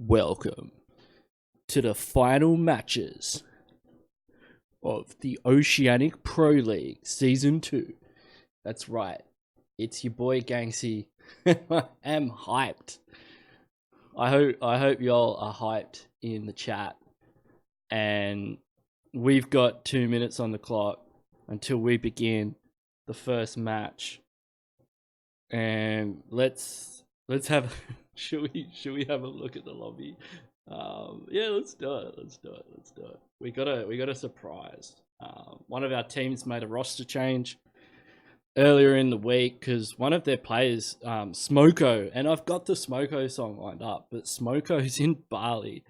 Welcome to the final matches of the Oceanic Pro League Season 2. That's right, it's your boy Gangsy. I am hyped. I hope y'all are hyped in the chat. And we've got 2 minutes on the clock until we begin the first match. And let's have should we have a look at the lobby? Yeah, let's do it. We got a surprise. One of our teams made a roster change earlier in the week because one of their players, Smoko, and I've got the Smoko song lined up, but Smoko's in Bali,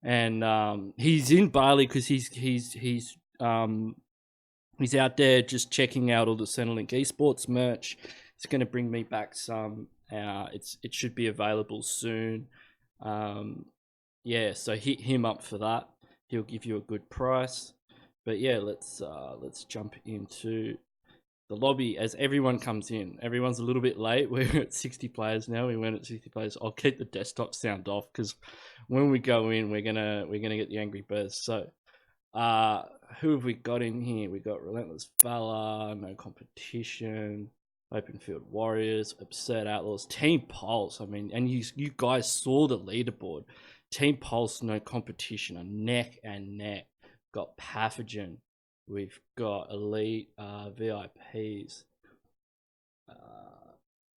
and he's in Bali because he's out there just checking out all the Centrelink Esports merch. It's going to bring me back some. It should be available soon. Yeah, so hit him up for that. He'll give you a good price. But yeah, let's jump into the lobby as everyone comes in. Everyone's a little bit late. We're at 60 players now. We went at 60 players. I'll keep the desktop sound off because when we go in, we're gonna get the Angry Birds. So, who have we got in here? We got Relentless Valor, No Competition, Open Field Warriors, Absurd Outlaws, Team Pulse. I mean, and you guys saw the leaderboard. Team Pulse, No Competition, are neck and neck. Got Pathogen. We've got Elite VIPs.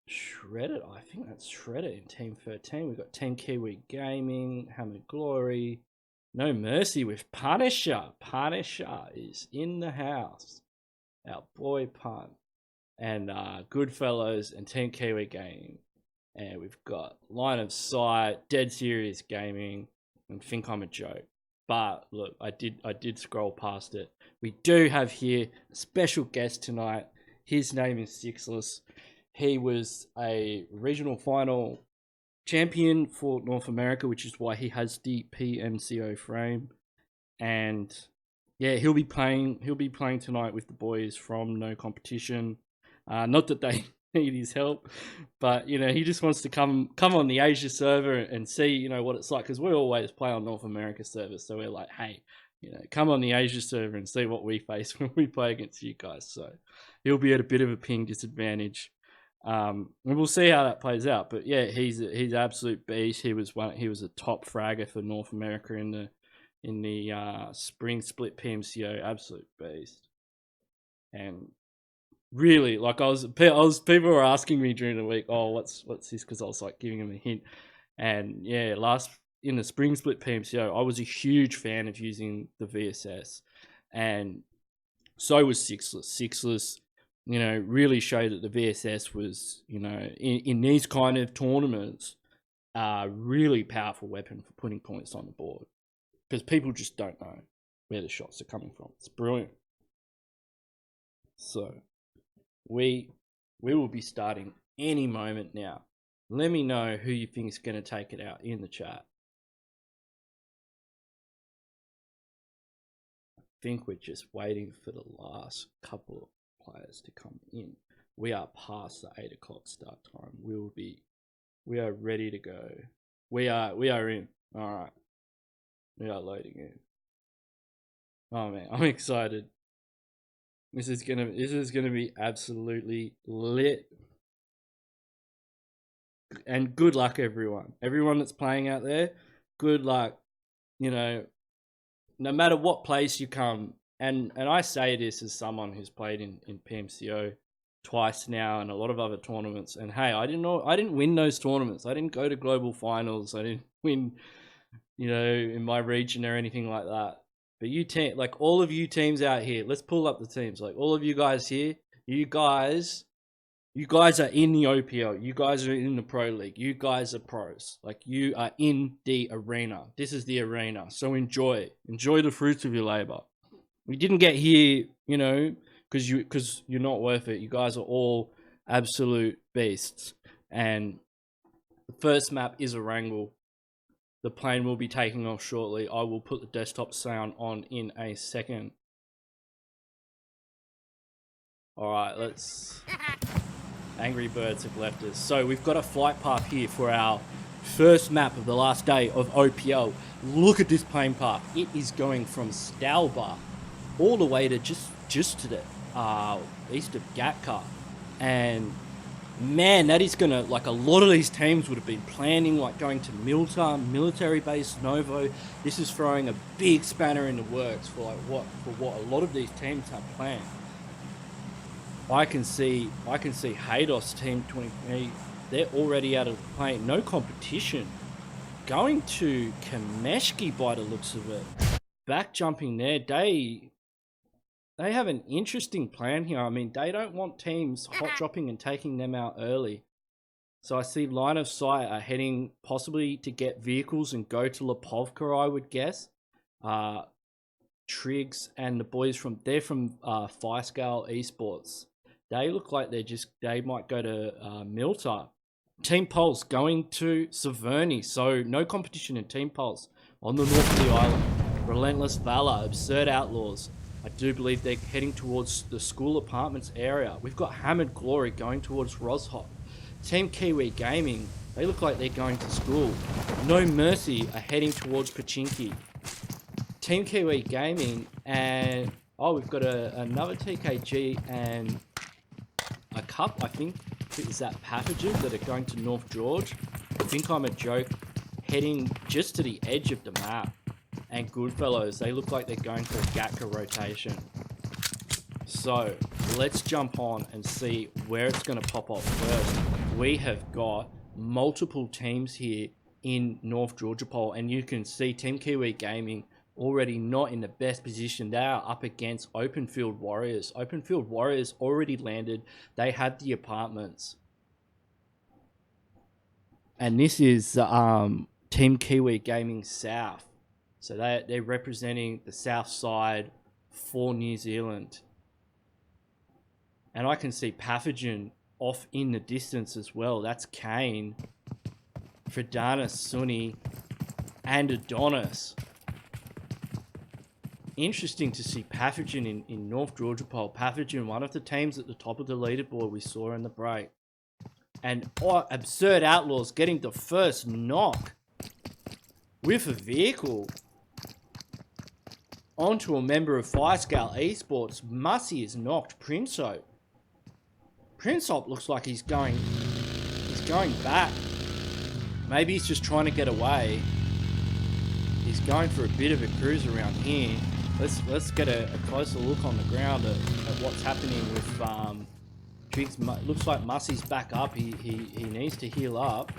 Shredded, I think that's Shredded in Team 13. We've got Team Kiwi Gaming, Hammer Glory. No Mercy with Punisher. Punisher is in the house. Our boy Pun. And Goodfellows and Team Kiwi Gaming. And we've got Line of Sight, Dead Serious Gaming, and Think I'm a Joke. But look, I did scroll past it. We do have here a special guest tonight. His name is Sixless. He was a regional final champion for North America, which is why he has the PMCO frame. And yeah, he'll be playing tonight with the boys from No Competition. Not that they need his help, but he just wants to come on the Asia server and see what it's like, because we always play on North America servers. So we're like, hey, come on the Asia server and see what we face when we play against you guys. So he'll be at a bit of a ping disadvantage. And we'll see how that plays out. But yeah, he's absolute beast. He was a top fragger for North America in the spring split PMCO. Absolute beast. And really, like people were asking me during the week, oh, what's this? Because I was like giving them a hint. And yeah, in the spring split PMCO, I was a huge fan of using the VSS, and so was Sixless. Sixless, really showed that the VSS was, in these kind of tournaments, a really powerful weapon for putting points on the board, because people just don't know where the shots are coming from. It's brilliant. So we will be starting any moment now. Let me know who you think is going to take it out in the chat. I think we're just waiting for the last couple of players to come in. We are past the 8 o'clock start time. We are ready to go. We are in. All right. We are loading in. Oh man, I'm excited. This is gonna be absolutely lit. And good luck, everyone. Everyone that's playing out there, good luck. No matter what place you come, and I say this as someone who's played in PMCO twice now and a lot of other tournaments. And hey, I didn't win those tournaments. I didn't go to global finals. I didn't win, in my region or anything like that. But like all of you teams out here, let's pull up the teams. Like all of you guys here, you guys are in the OPL. You guys are in the Pro League. You guys are pros. Like you are in the arena. This is the arena. So enjoy the fruits of your labor. We didn't get here, because you're not worth it. You guys are all absolute beasts. And the first map is Erangel. The plane will be taking off shortly. I will put the desktop sound on in a second. All right, let's... Angry Birds have left us. So we've got a flight path here for our First map of the last day of OPL. Look at this playing path. It is going from Stalbar all the way to just to the east of Gatka. And man, that is gonna, like, a lot of these teams would have been planning like going to Milta, military base, Novo. This is throwing a big spanner in the works for what a lot of these teams have planned. I can see Haydos team 23. They're already out of the plane. No competition. Going to Kameshki by the looks of it. Back jumping there. They have an interesting plan here. I mean, they don't want teams hot dropping and taking them out early. So I see line of sight are heading possibly to get vehicles and go to Lipovka, I would guess. Triggs and the boys from Firescale Esports. They look like they might go to Milta. Team Pulse going to Severny, so no competition in Team Pulse on the north of the island. Relentless Valor, Absurd Outlaws. I do believe they're heading towards the school apartments area. We've got Hammered Glory going towards Roshop. Team Kiwi Gaming, they look like they're going to school. No Mercy are heading towards Pachinki. Team Kiwi Gaming, and we've got another TKG and a cup, I think. Is that Pathogen that are going to North George? I think I'm a joke. Heading just to the edge of the map. And Goodfellows, they look like they're going for a Gatka rotation. So let's jump on and see where it's going to pop off first. We have got multiple teams here in North Georgia Pole, and you can see Team Kiwi Gaming already not in the best position. They are up against Open Field Warriors. Open Field Warriors already landed. They had the apartments. And this is Team Kiwi Gaming South. So they're representing the south side for New Zealand. And I can see Pathogen off in the distance as well. That's Kane, Fredana, Sunny, and Adonis. Interesting to see Pathogen in North Georgia Pole. Pathogen, one of the teams at the top of the leaderboard we saw in the break. And Absurd Outlaws getting the first knock with a vehicle onto a member of Firescale Esports. Mussy is knocked. Princeop looks like he's going back. Maybe he's just trying to get away. He's going for a bit of a cruise around here. Let's get a closer look on the ground at what's happening with Triggs. Looks like Mussy's back up. He needs to heal up.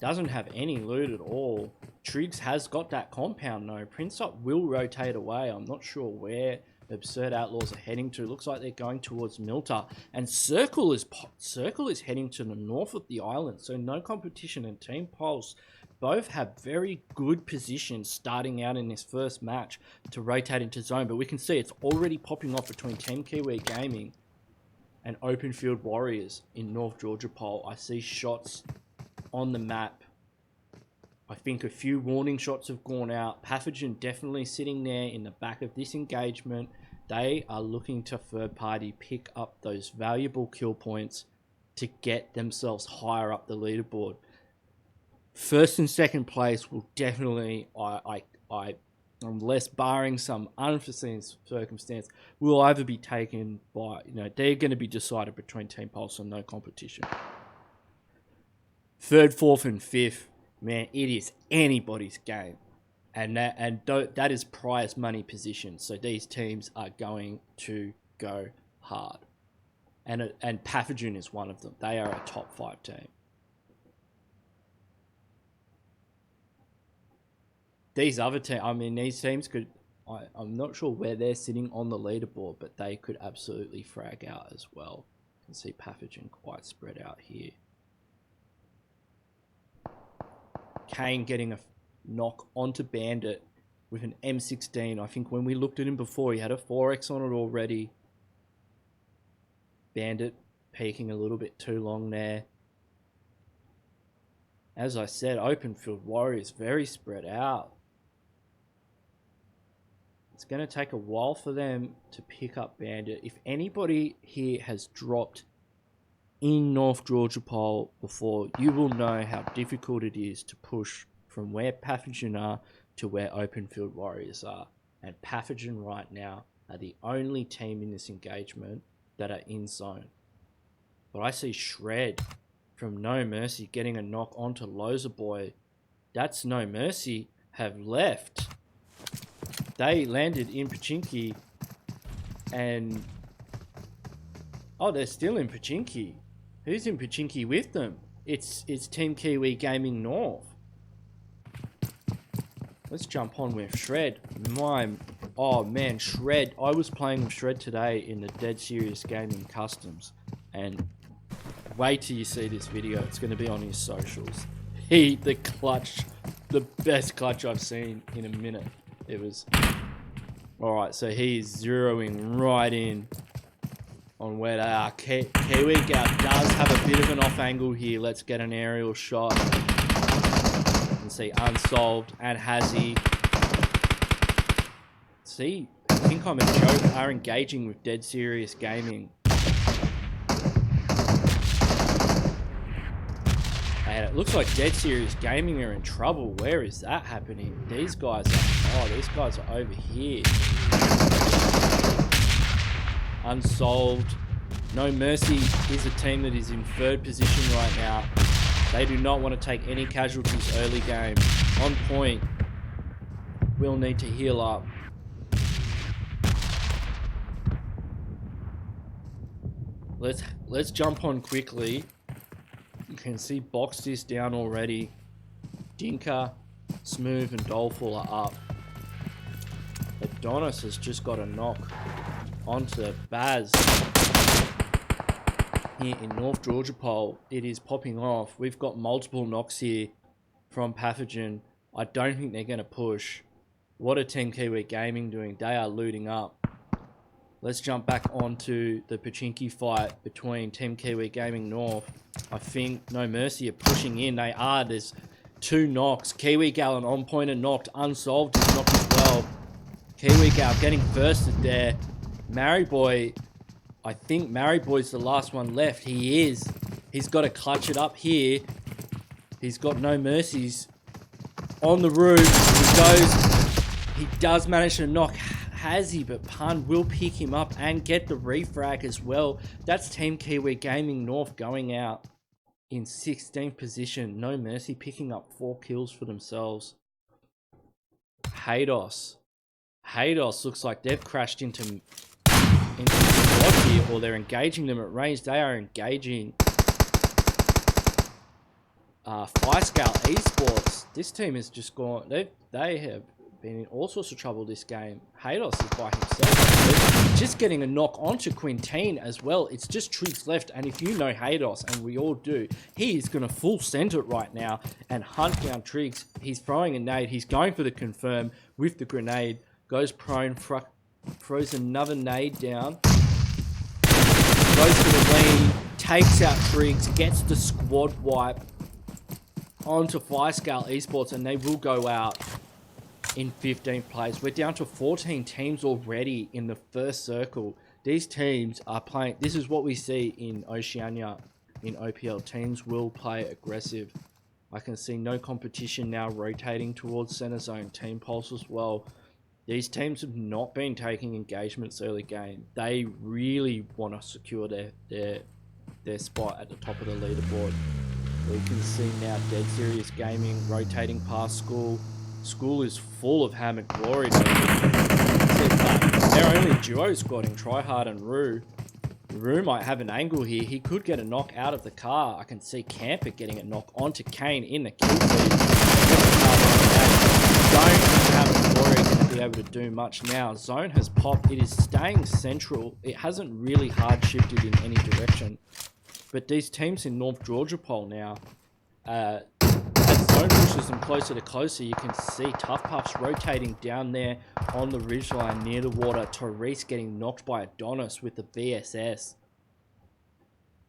Doesn't have any loot at all. Triggs has got that compound though. Princeop will rotate away. I'm not sure where Absurd Outlaws are heading to. Looks like they're going towards Milta. And Circle is heading to the north of the island. So no competition, and Team Pulse both have very good positions starting out in this first match to rotate into zone. But we can see it's already popping off between Team Kiwi Gaming and Open Field Warriors in North Georgia Pole. I see shots on the map. I think a few warning shots have gone out. Pathogen definitely sitting there in the back of this engagement. They are looking to third party pick up those valuable kill points to get themselves higher up the leaderboard. First and second place will definitely, unless barring some unforeseen circumstance, will either be taken by, they're going to be decided between Team Pulse and no competition. Third, fourth, and fifth, man, it is anybody's game. And that is prize money position. So these teams are going to go hard. And Pathogen is one of them. They are a top 5 team. These other teams, these teams could, I'm not sure where they're sitting on the leaderboard, but they could absolutely frag out as well. You can see Pathogen quite spread out here. Kane getting a knock onto Bandit with an M16. I think when we looked at him before, he had a 4X on it already. Bandit peaking a little bit too long there. As I said, Open Field Warriors very spread out. It's going to take a while for them to pick up Bandit. If anybody here has dropped in North Georgia Pole before, you will know how difficult it is to push from where Pathogen are to where Open Field Warriors are. And Pathogen right now are the only team in this engagement that are in zone. But I see Shred from No Mercy getting a knock onto Loser Boy. That's No Mercy have left. They landed in Pachinki and... oh, they're still in Pachinki. Who's in Pachinki with them? It's Team Kiwi Gaming North. Let's jump on with Shred. Oh man, Shred. I was playing with Shred today in the Dead Serious Gaming Customs, and wait till you see this video. It's going to be on his socials. The clutch, the best clutch I've seen in a minute. It was... alright, so he is zeroing right in on where they are. Kiwi Gal does have a bit of an off angle here. Let's get an aerial shot. And see Unsolved and Hazzy. See, I think I'm a joke, are engaging with Dead Serious Gaming. And it looks like Dead Serious Gaming are in trouble. Where is that happening? These guys are over here. Unsolved. No Mercy is a team that is in third position right now. They do not want to take any casualties early game. On point. We'll need to heal up. Let's jump on quickly. You can see Boxed is down already. Dinka, Smooth and Doleful are up. Adonis has just got a knock onto Baz. Here in North Georgia Pole, it is popping off. We've got multiple knocks here from Pathogen. I don't think they're going to push. What are Team Kiwi Gaming doing? They are looting up. Let's jump back onto the Pachinki fight between Team Kiwi Gaming North. I think No Mercy are pushing in. They are. There's two knocks. Kiwi Gal and On Point are knocked. Unsolved is knocked as well. Kiwi Gal getting firsted there. Marry Boy, I think Marry Boy's the last one left. He is. He's got to clutch it up here. He's got No Mercies on the roof. He goes. He does manage to knock Hazzy, but Pun will pick him up and get the refrag as well. That's Team Kiwi Gaming North going out in 16th position. No Mercy picking up 4 kills for themselves. Haydos looks like they've crashed into the squad here, or they're engaging them at range. They are engaging Fiscal Esports. This team has just gone. They have been in all sorts of trouble this game. Haydos is by himself. Just getting a knock onto Quintine as well. It's just Triggs left, and if you know Haydos, and we all do, he is going to full send it right now and hunt down Triggs. He's throwing a nade. He's going for the confirm with the grenade. Goes prone, throws another nade down. Goes for the lean, takes out Triggs, gets the squad wipe onto Fiscal Esports, and they will go out in 15th place. We're down to 14 teams already in the first circle. These teams are playing. This is what we see in Oceania in OPL. Teams will play aggressive. I can see no competition now rotating towards center zone. Team pulse as well. These teams have not been taking engagements early game. They really want to secure their spot at the top of the leaderboard. We can see now Dead Serious Gaming rotating past School. School is full of Hammock Glory. They're only duo squatting Tryhard and Rue. Rue might have an angle here. He could get a knock out of the car. I can see Camper getting a knock onto Kane in the kill feed. Don't think Hammock Glory going to be able to do much now. Zone has popped. It is staying central. It hasn't really hard shifted in any direction. But these teams in North Georgia Pole now, as Zone pushes them closer to closer, you can see Tough Puffs rotating down there on the ridgeline near the water. Therese getting knocked by Adonis with the VSS.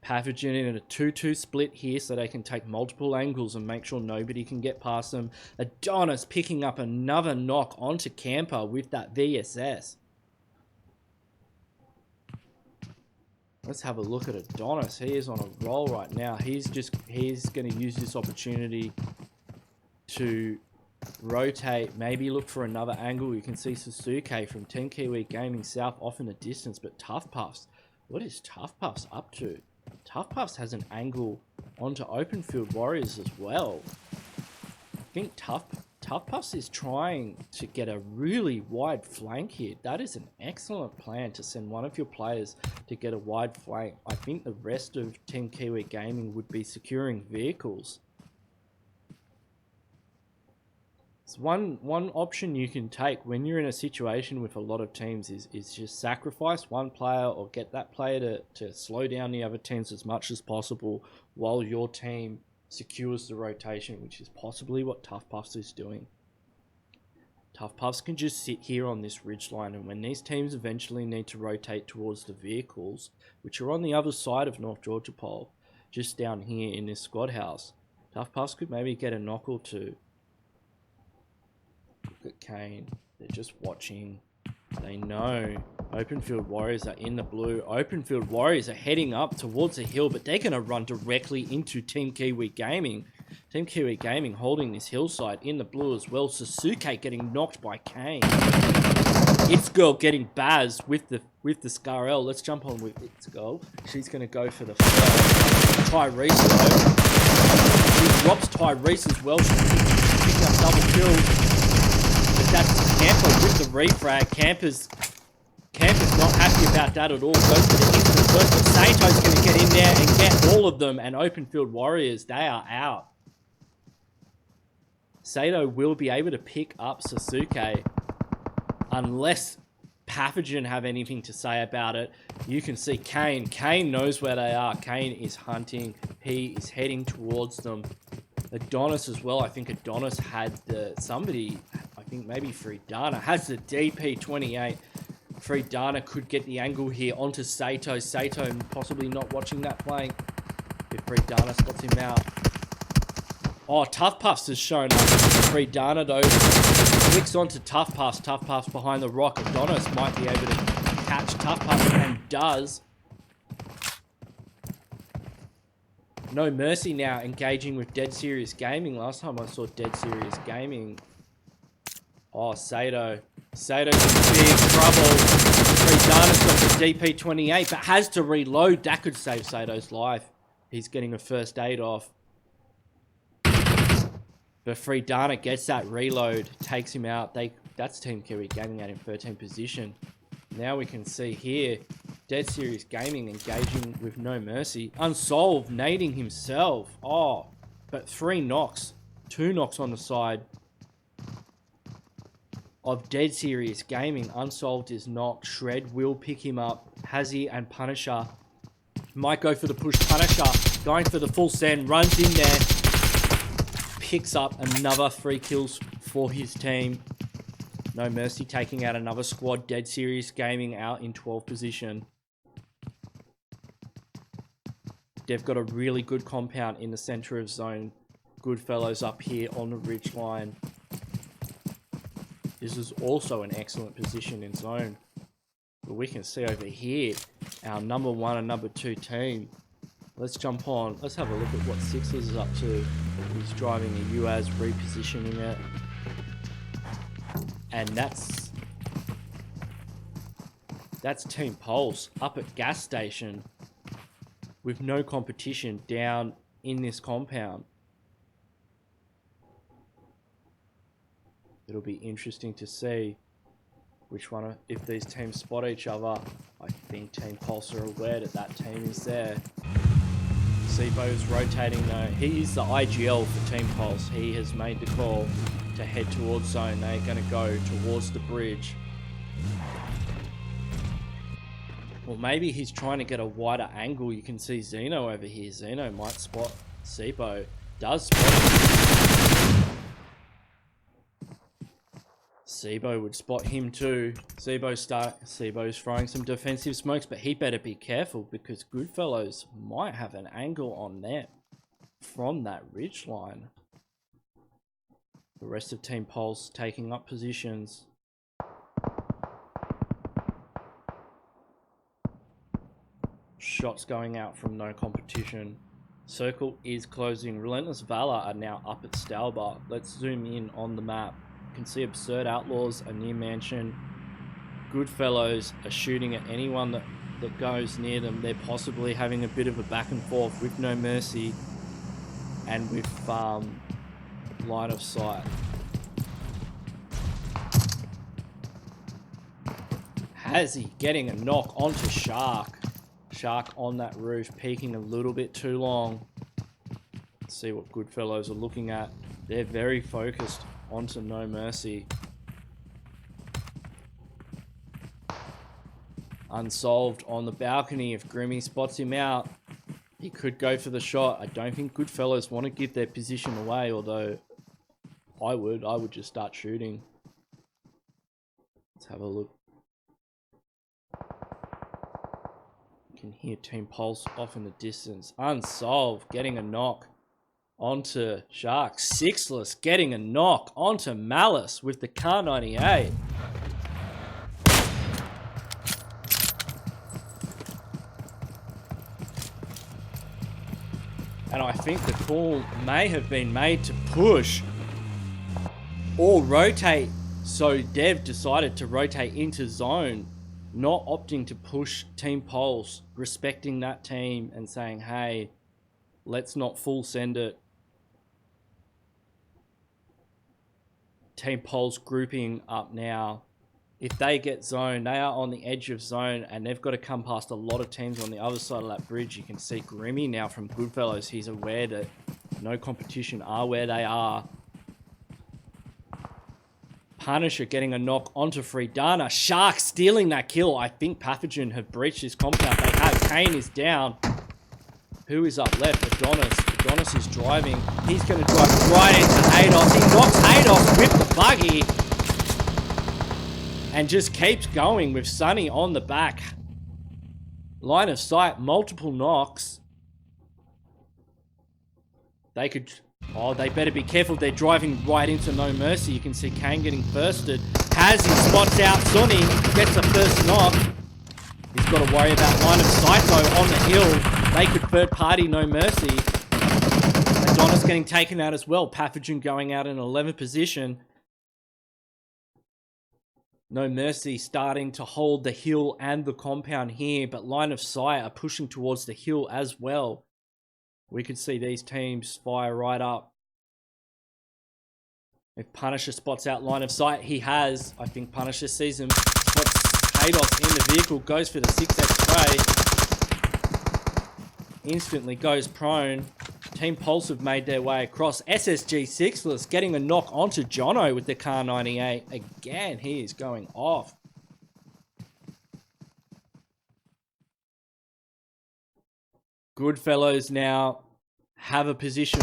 Pathogen in a 2-2 split here so they can take multiple angles and make sure nobody can get past them. Adonis picking up another knock onto Camper with that VSS. Let's have a look at Adonis. He is on a roll right now. He's going to use this opportunity to rotate, maybe look for another angle. You can see Sasuke from Team Kiwi Gaming South off in the distance, but Tough Puffs, what is Tough Puffs up to? Tough Puffs has an angle onto Open Field Warriors as well. I think Tough Puffs is trying to get a really wide flank here. That is an excellent plan, to send one of your players to get a wide flank. I think the rest of Team Kiwi Gaming would be securing vehicles. One option you can take when you're in a situation with a lot of teams is just sacrifice one player or get that player to slow down the other teams as much as possible while your team secures the rotation, which is possibly what Tough Puffs is doing. Tough Puffs can just sit here on this ridgeline, and when these teams eventually need to rotate towards the vehicles, which are on the other side of North Georgia Pole, just down here in this squad house, Tough Puffs could maybe get a knock or two. Look at Kane. They're just watching. They know Open Field Warriors are in the blue. Open Field Warriors are heading up towards the hill, but they're going to run directly into Team Kiwi Gaming. Team Kiwi Gaming holding this hillside in the blue as well. Sasuke getting knocked by Kane. It's Girl getting Baz with the Scarell. Let's jump on with It's Girl. She's going to go for the first. Tyrese though. She drops Tyrese as well. She's picking up double kills. That's Camper with the refrag. Camper's not happy about that at all. Goes for the instant first, but Sato's going to get in there and get all of them. And Open Field Warriors, they are out. Sato will be able to pick up Sasuke unless Pathogen have anything to say about it. You can see Kane. Kane knows where they are. Kane is hunting. He is heading towards them. Adonis as well. I think Adonis had somebody, I think maybe Freedana, has the DP28. Freedana could get the angle here onto Sato. Sato possibly not watching that flank. If Freedana spots him out. Oh, Tough Puffs has shown up. Freedana though flicks onto Tough Puffs. Tough Puffs behind the rock. Adonis might be able to catch Tough Puffs and does. No Mercy now engaging with Dead Serious Gaming. Last time I saw Dead Serious Gaming. Oh, Sato. Sato's in big trouble. Freedana's got the DP28, but has to reload. That could save Sato's life. He's getting a first aid off. But Freedana gets that reload, takes him out. That's Team Kiwi Gaming out in 13th position. Now we can see here, Dead Serious Gaming engaging with No Mercy. Unsolved, nading himself. Oh, but 3 knocks. 2 knocks on the side of Dead Serious Gaming. Unsolved is knocked. Shred will pick him up. Hazy and Punisher might go for the push. Punisher going for the full send. Runs in there. Picks up another 3 kills for his team. No Mercy taking out another squad. Dead Serious Gaming out in 12th position. They've got a really good compound in the center of zone. Goodfellows up here on the ridge line. This is also an excellent position in zone. But we can see over here our number 1 and number 2 team. Let's jump on. Let's have a look at what Sixers is up to. He's driving a UAZ, repositioning it. And that's Team Pulse up at gas station with no competition down in this compound. It'll be interesting to see which one, if these teams spot each other. I think Team Pulse are aware that team is there. Sibo's rotating though. He's the IGL for Team Pulse. He has made the call to head towards zone. They're going to go towards the bridge. Or maybe he's trying to get a wider angle. You can see Zeno over here. Zeno might spot Sibo. Does spot him. Sibo would spot him too. Sibo's throwing some defensive smokes, but he better be careful because Goodfellows might have an angle on them from that ridge line. The rest of Team Pulse taking up positions. shots going out from no competition. Circle is closing. Relentless Valor are now up at Stalber. Let's zoom in on the map. You can see Absurd Outlaws are near Mansion. Goodfellows are shooting at anyone that goes near them. They're possibly having a bit of a back and forth with No Mercy and with Line of Sight. Hazzy getting a knock onto Shark. Shark on that roof, peeking a little bit too long. Let's see what Goodfellows are looking at. They're very focused onto No Mercy. Unsolved on the balcony. If Grimmy spots him out, he could go for the shot. I don't think Goodfellows want to give their position away, although I would just start shooting. Let's have a look. You can hear Team Pulse off in the distance. Unsolved getting a knock onto Shark. Sixless getting a knock onto Malice with the Car 98. And I think the call may have been made to push or rotate. So Dev decided to rotate into zone, not opting to push Team Pulse, respecting that team and saying, hey, let's not full send it. Team Pulse grouping up now. If they get zone, they are on the edge of zone and they've got to come past a lot of teams on the other side of that bridge. You can see Grimmy now from Goodfellows. He's aware that no competition are where they are. Punisher getting a knock onto Freedana. Shark stealing that kill. I think Pathogen have breached his compound. They have. Kane is down. Who is up left? Adonis. Adonis is driving. He's going to drive right into Hados. He knocks Hados with the buggy. And just keeps going with Sunny on the back. Line of sight, multiple knocks. They could... Oh, they better be careful. They're driving right into No Mercy. You can see Kane getting bursted. Hazzy spots out Sonny. Gets the first knock. He's got to worry about line of sight though on the hill. They could third party No Mercy. Adonis getting taken out as well. Pathogen going out in 11th position. No Mercy starting to hold the hill and the compound here, but Line of Sight are pushing towards the hill as well. We could see these teams fire right up. If Punisher spots out Line of Sight, he has. I think Punisher sees him. Spots Hados in the vehicle, goes for the 6x spray. Instantly goes prone. Team Pulse have made their way across. SSG Sixless getting a knock onto Jono with the Car 98. Again, he is going off. Goodfellows now have a position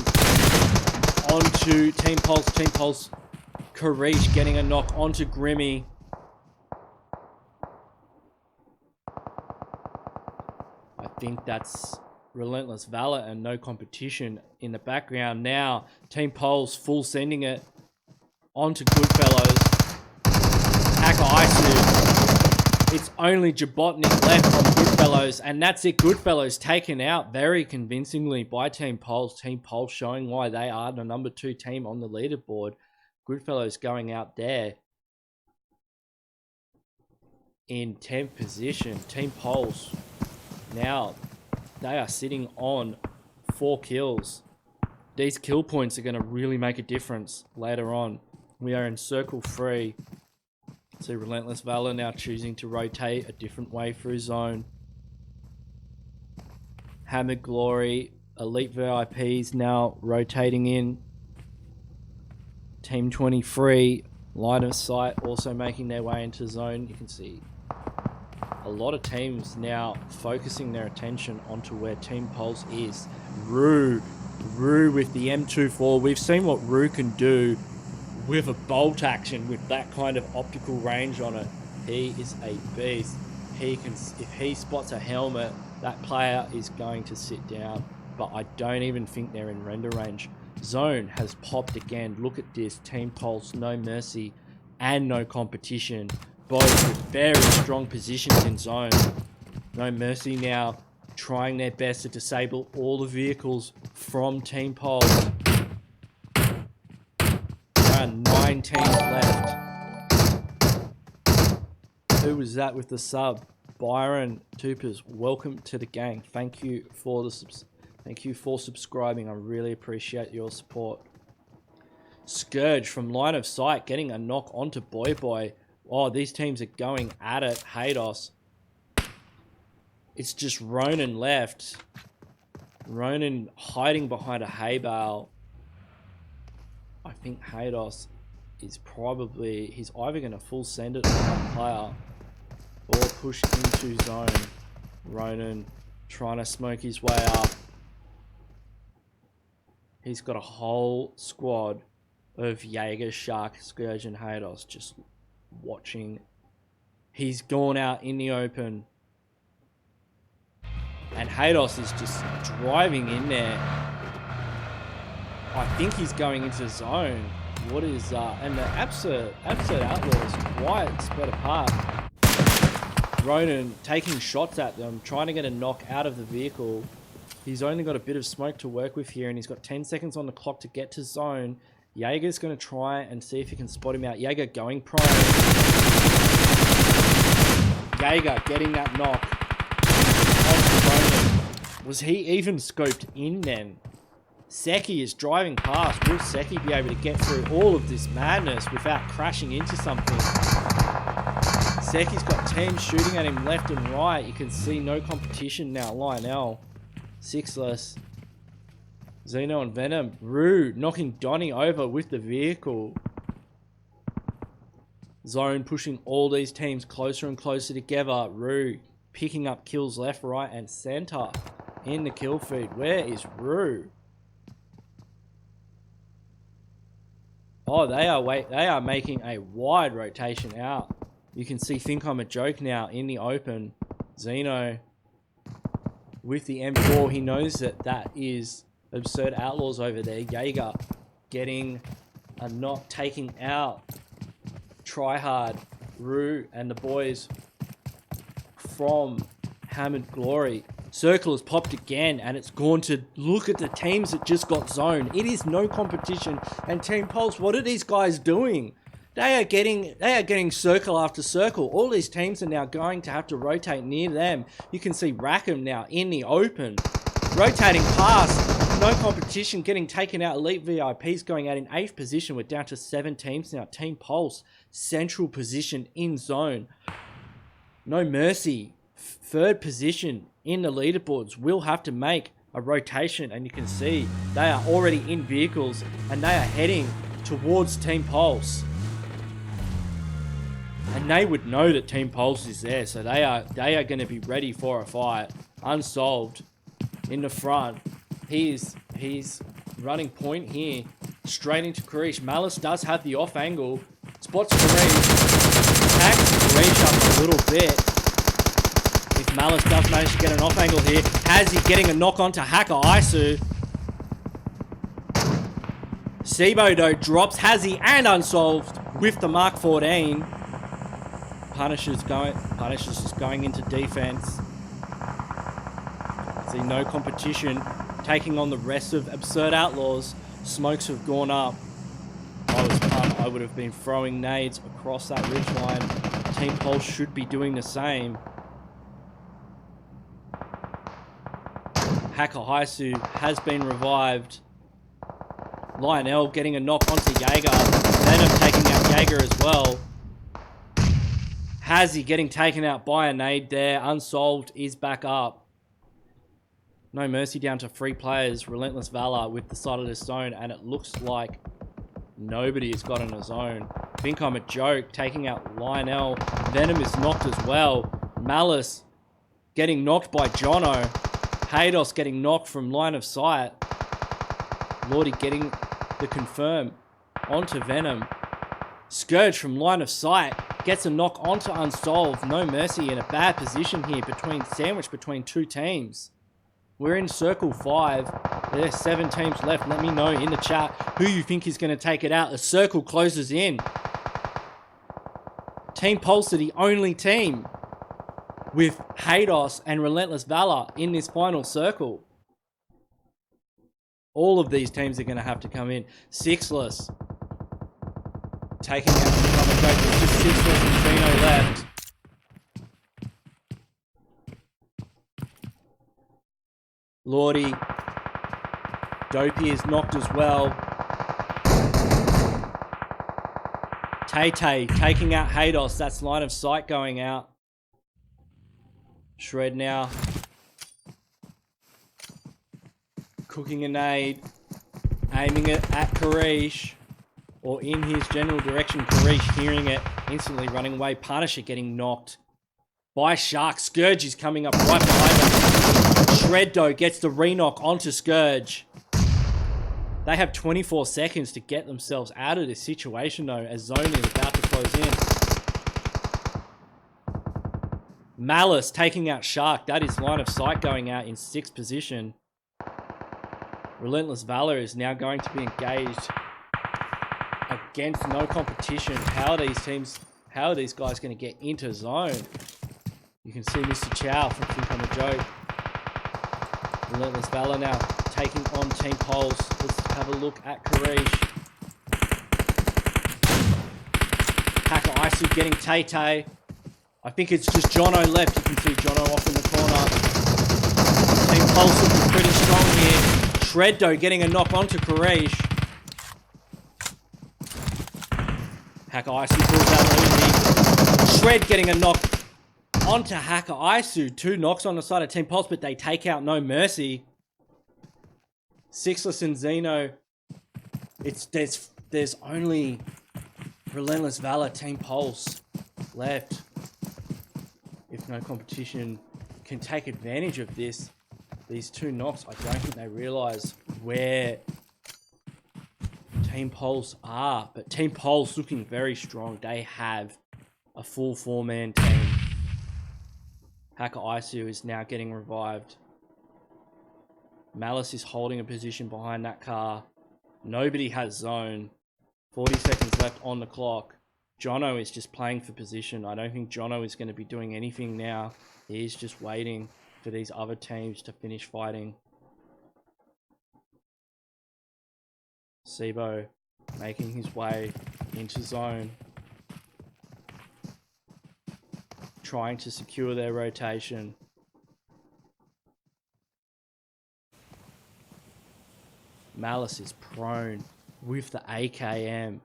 onto Team Pulse. Team Pulse, Karish getting a knock onto Grimmy. I think that's Relentless Valor and No Competition in the background. Now, Team Pulse full sending it onto Goodfellows. Hacker Isu. It's only Jabotnik left from Goodfellows, and that's it. Goodfellows taken out very convincingly by Team Pulse. Team Pulse showing why they are the number 2 team on the leaderboard. Goodfellows going out there in 10th position. Team Pulse now, they are sitting on 4 kills. These kill points are going to really make a difference later on. We are in circle 3. See Relentless Valor now choosing to rotate a different way through zone. Hammered Glory, Elite VIPs now rotating in. Team 23, Line of Sight also making their way into zone. You can see a lot of teams now focusing their attention onto where Team Pulse is. Rue with the M24. We've seen what Rue can do with a bolt action with that kind of optical range on it. He is a beast. He can, if he spots a helmet, that player is going to sit down. But I don't even think they're in render range. Zone has popped again. Look at this. Team Pulse, No Mercy, and No Competition. Both with very strong positions in zone. No Mercy now trying their best to disable all the vehicles from Team Pulse. Around 9 teams left. Who was that with the sub? Byron Tupers, welcome to the gang. Thank you for subscribing. I really appreciate your support. Scourge from line of sight, getting a knock onto Boy Boy. Oh, these teams are going at it. Haydos. It's just Ronan left. Ronan hiding behind a hay bale. I think Haydos is probably... He's either going to full send it on that player or push into zone. Ronan trying to smoke his way up. He's got a whole squad of Jaeger, Shark, Scourge, and Haydos just watching. He's gone out in the open. And Haydos is just driving in there. I think he's going into zone. What is and the Absurd Outlaws quite spread apart. Ronan taking shots at them, trying to get a knock out of the vehicle. He's only got a bit of smoke to work with here, and he's got 10 seconds on the clock to get to zone. Jaeger's going to try and see if he can spot him out. Jaeger going prone. Jaeger getting that knock. Was he even scoped in then? Seki is driving past. Will Seki be able to get through all of this madness without crashing into something? Seki's got teams shooting at him left and right. You can see no competition now. Lionel, sixless. Zeno and Venom. Rue knocking Donnie over with the vehicle. Zone pushing all these teams closer and closer together. Rue picking up kills left, right, and center in the kill feed. Where is Rue? Oh, they are making a wide rotation out. You can see Think I'm a Joke now in the open. Zeno with the M4. He knows that is Absurd Outlaws over there. Jaeger getting a knock, taking out Tryhard, Rue, and the boys from Hammered Glory. Circle has popped again, and it's gone to look at the teams that just got zoned. It is no competition. And Team Pulse, what are these guys doing? They are getting circle after circle. All these teams are now going to have to rotate near them. You can see Rackham now in the open, rotating past. No competition, getting taken out. Elite VIPs going out in 8th position. We're down to 7 teams now. Team Pulse, central position in zone. No mercy. 3rd position in the leaderboards. Will have to make a rotation, and you can see they are already in vehicles and they are heading towards Team Pulse. And they would know that Team Pulse is there, so they are going to be ready for a fight. Unsolved in the front. He's running point here, straight into Karish. Malice does have the off angle. Spots Karish. Attacks Karish up a little bit. If Malice does manage to get an off angle here, Hazzy getting a knock onto Hacker Isu. Sibo though drops Hazzy and Unsolved with the Mark 14. Punisher's just going into defense. See no competition, taking on the rest of Absurd Outlaws. Smokes have gone up. I would have been throwing nades across that ridgeline. Team Pulse should be doing the same. Hacker Haisu has been revived. Lionel getting a knock onto Jaeger. Venom taking out Jaeger as well. Hazzy getting taken out by a nade there. Unsolved is back up. No mercy down to 3 players. Relentless Valor with the side of the zone, and it looks like nobody has gotten a zone. Think I'm a Joke taking out Lionel. Venom is knocked as well. Malice getting knocked by Jono. Haydos getting knocked from line of sight. Lordy getting the confirm onto Venom. Scourge from line of sight gets a knock onto Unsolved. No mercy in a bad position here sandwiched between 2 teams. We're in circle 5. There's 7 teams left. Let me know in the chat who you think is going to take it out. The circle closes in. Team Pulse are the only team with Haydos and Relentless Valor in this final circle. All of these teams are going to have to come in. Sixless taking out the common break. There's just Sixless and Zeno left. Lordy. Dopey is knocked as well. Tay-Tay taking out Haydos. That's line of sight going out. Shred now. Cooking a nade. Aiming it at Karish. Or in his general direction. Karish hearing it. Instantly running away. Punisher getting knocked by Shark. Scourge is coming up right behind him. Shred though gets the re-knock onto Scourge. They have 24 seconds to get themselves out of this situation though, as Zone is about to close in. Malice taking out Shark. That is line of sight going out in 6th position. Relentless Valor is now going to be engaged against no competition. How are these guys going to get into zone? You can see Mr. Chow from Think I'm a Joke. Relentless Valor now taking on Team Pulse. Let's have a look at Karish. Hacker Isu getting Tay-Tay. I think it's just Jono left. You can see Jono off in the corner. Team Pulse looking pretty strong here. Shreddo getting a knock onto Karish. Hacker Isu pulls out Lundi. Shred getting a knock onto Hacker Isu. 2 knocks on the side of Team Pulse, but they take out No Mercy. Sixless and Zeno. There's only Relentless Valor, Team Pulse left. If no competition can take advantage of this, these 2 knocks, I don't think they realise where Team Pulse are. But Team Pulse looking very strong. They have a full 4-man team. Hacker Isu is now getting revived. Malice is holding a position behind that car. Nobody has zone. 40 seconds left on the clock. Jono is just playing for position. I don't think Jono is going to be doing anything now. He's just waiting for these other teams to finish fighting. Sibo making his way into zone. Trying to secure their rotation. Malice is prone with the AKM.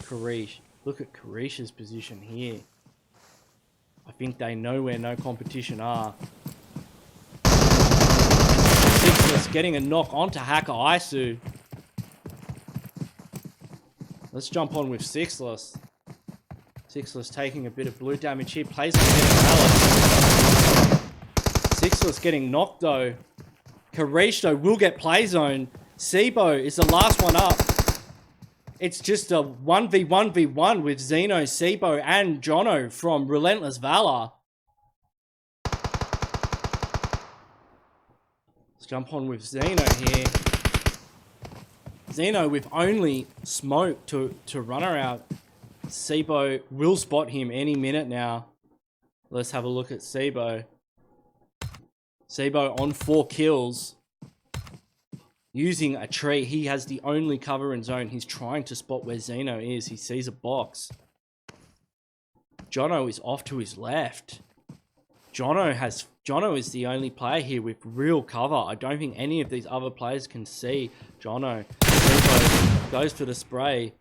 Karish. Look at Karish's position here. I think they know where no competition are. Sixless getting a knock onto Hacker Isu. Let's jump on with Sixless. Sixless taking a bit of blue damage here. Plays a bit of Malice. Sixless getting knocked though. Karish though will get play zone. Sibo is the last one up. It's just a 1v1v1 with Zeno, Sibo, and Jono from Relentless Valor. Let's jump on with Zeno here. Zeno with only smoke to run her out. Sibo will spot him any minute now. Let's have a look at Sibo. Sibo on 4 kills. Using a tree, he has the only cover in zone. He's trying to spot where Zeno is. He sees a box. Jono is off to his left. Jono is the only player here with real cover. I don't think any of these other players can see Jono. Zeno goes for the spray.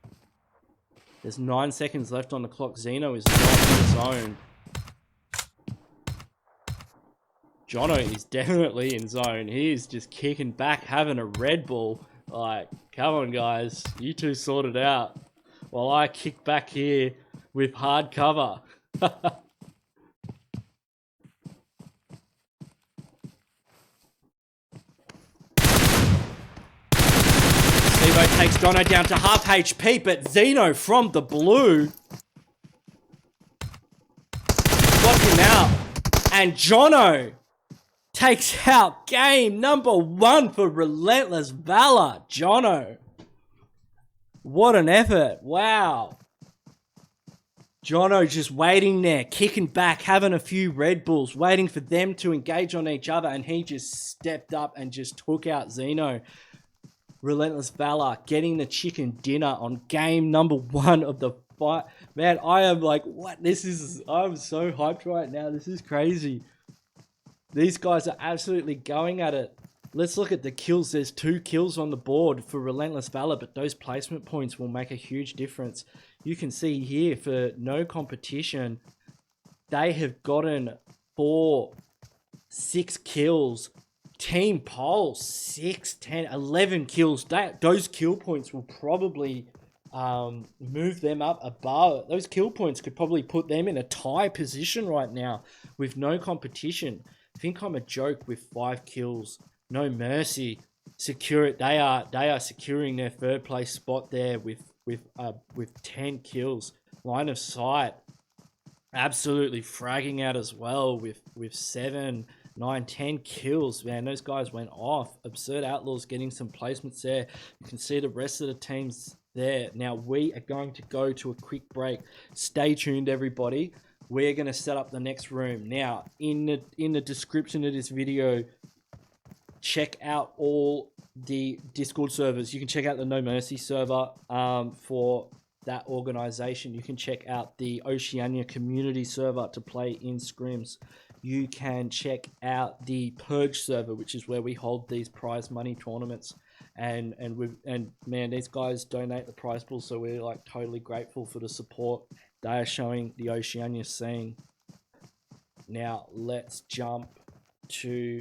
There's 9 seconds left on the clock. Zeno is not in the zone. Jono is definitely in zone. He is just kicking back, having a Red Bull. Like, come on, guys. You two sort it out. While I kick back here with hard cover. Sibo takes Jono down to half HP, but Zeno from the blue got him out. And Jono takes out game number 1 for Relentless Valor. Jono What an effort. Wow. Jono just waiting there, kicking back, having a few Red Bulls, waiting for them to engage on each other, and he just stepped up and just took out Zeno. Relentless Valor getting the chicken dinner on game number 1 of the fight. Man, I am like, what? I'm so hyped right now. This is crazy. These guys are absolutely going at it. Let's look at the kills. There's 2 kills on the board for Relentless Valor, but those placement points will make a huge difference. You can see here for no competition, they have gotten 6 kills. Team Pole, 6, 10, 11 kills. Those kill points will probably move them up above. Those kill points could probably put them in a tie position right now with no competition. Think I'm a joke with 5 kills. No Mercy. Secure it. They are securing their 3rd place spot there with 10 kills. Line of Sight absolutely fragging out as well with 7, 9, 10 kills. Man, those guys went off. Absurd Outlaws getting some placements there. You can see the rest of the teams there. Now we are going to go to a quick break. Stay tuned, everybody. We're going to set up the next room. Now, in the description of this video, check out all the Discord servers. You can check out the No Mercy server for that organization. You can check out the Oceania community server to play in scrims. You can check out the Purge server, which is where we hold these prize money tournaments. And man, these guys donate the prize pool, so we're like totally grateful for the support they are showing the Oceania scene. Now let's jump to